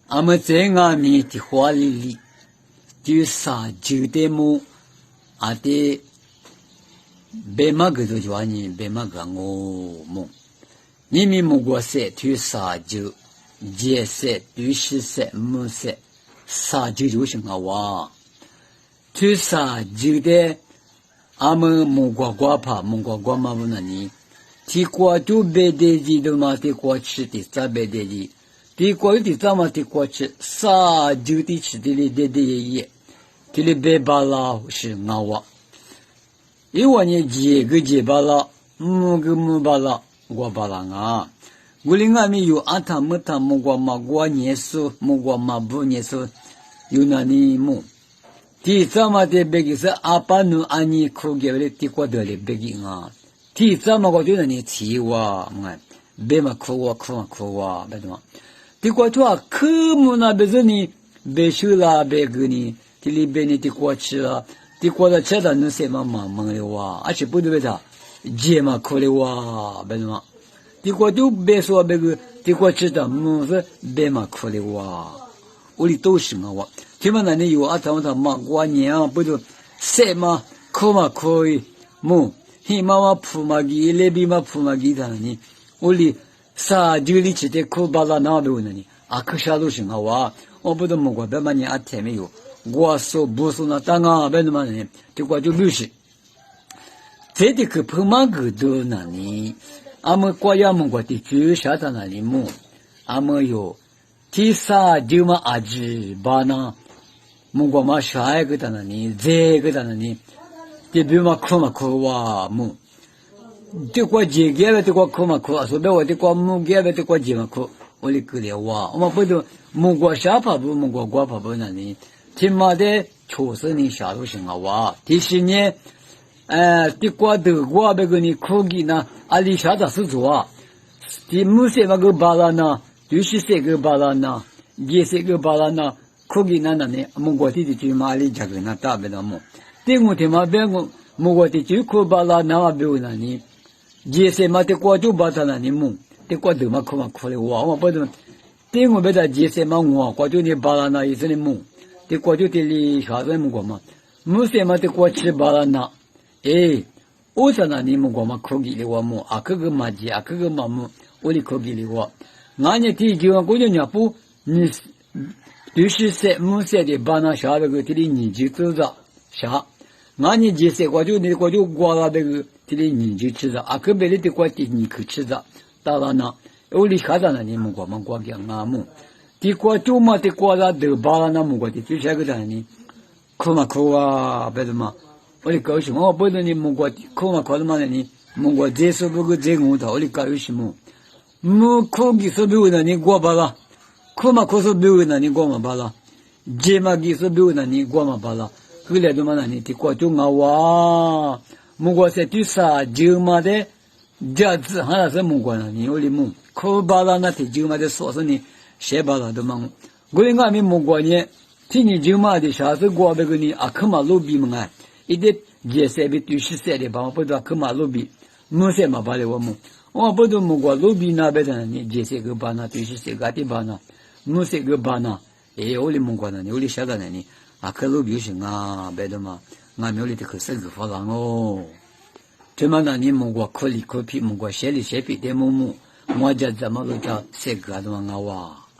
阿么在外面的花里，就啥就的么，阿的白马个都叫你白马个我么，你们莫过说就啥就，节色、对时色、木色，啥就是我哇，就啥就的，阿么莫过瓜怕，莫过瓜嘛不那你，提过就白的几多嘛，提过吃的啥白的几。提过的怎么提过去？啥就的吃的哩的也，这里白巴拉是我哇，因为你几个几巴拉，木个木巴拉，我巴拉啊，我另外面有阿他木他木过嘛过年数，木过嘛不年数，有那里木，提怎么的白个是阿爸努阿尼苦给了提过的哩白个啊，提怎么我就那里提哇，白嘛苦哇，白的嘛。提过去啊，科目那别是你别修啦，别个你，这里边你提过去了，提过了吃的能什么忙的哇，而且不对啥，节嘛苦的哇，别什么，提过就别说别个提过吃的么是别嘛苦的哇，屋里都是我，起码那里有啊，他嘛过年啊，不就什么苦嘛可以，么，嘿妈妈铺嘛给，那边嘛铺嘛给他呢，屋里。啥就里吃的苦巴拉那边呢？啊，可啥都行啊！我不懂么个，别嘛你啊天没有，我说不说那当啊，别的嘛呢？这个就律师，这的可碰嘛个多那里，俺们国家么个的就啥在那里么？俺们有，提啥就嘛阿吉巴那，么个嘛啥个在那里，这个在那里，这边嘛苦哇么？这个节给了这个苦嘛苦，说白我这个木给了这个节嘛苦，我的个了哇！我们不都木过啥怕不木过瓜怕不那里，起码的确实你下都行啊哇！第十年，这个德国那个你苦给呢，阿里啥子是做啊？第木些那个巴拉呢，就是这个巴拉呢，也是个巴拉呢，苦给那呢，木过的就嘛里这个那大别的木，第五天嘛别个木过的就苦巴拉那别个那里。节些嘛的过就把他那里木，的过头嘛苦的我不懂，对我别的节些嘛我过就你把那那意思的木，的过就的里啥子木过嘛，木些嘛的过吃把那那，我说那你木过嘛苦给的我木，啊个嘛节啊个嘛木，我的苦给的我，俺呢第就我就讲不，你就是说木些的把那啥那个的你就知道啥，俺呢节些我就刮了那个。这里你就吃着，啊，个别的瓜的你可吃着，当然呢，我里下的呢，你们瓜嘛瓜讲阿木，的瓜就嘛的瓜啦，都把啦那么瓜的，就下个的呢，苦嘛苦啊，别的嘛，我里高兴，我不能你们瓜苦嘛苦的嘛你，们瓜这是不个这个头，我里高兴么？么苦的是不呢你瓜巴啦，苦嘛苦是不呢你瓜嘛巴啦，这嘛的是不呢你瓜嘛巴啦，后来的嘛呢你的瓜就啊哇。木瓜是对啥就嘛的价值还是木瓜呢？你有的木，可把那那的就嘛的说是你谁把那的嘛？我另外面木瓜呢，听你就嘛的啥子瓜那个呢？啊，可马路比嘛哎，一点也是比对是谁的吧？我不知道可马路比，木些嘛把的我木，我不知道木瓜路比那边的呢，也是个把那对是谁个的把那，木些个把那，我的木瓜呢？我的晓得呢？啊，可路比行啊，别的嘛。俺庙里的可是个发廊哦，这么那你木瓜可里可皮，木瓜写里写皮的木，我家怎么都叫这个的嘛哇。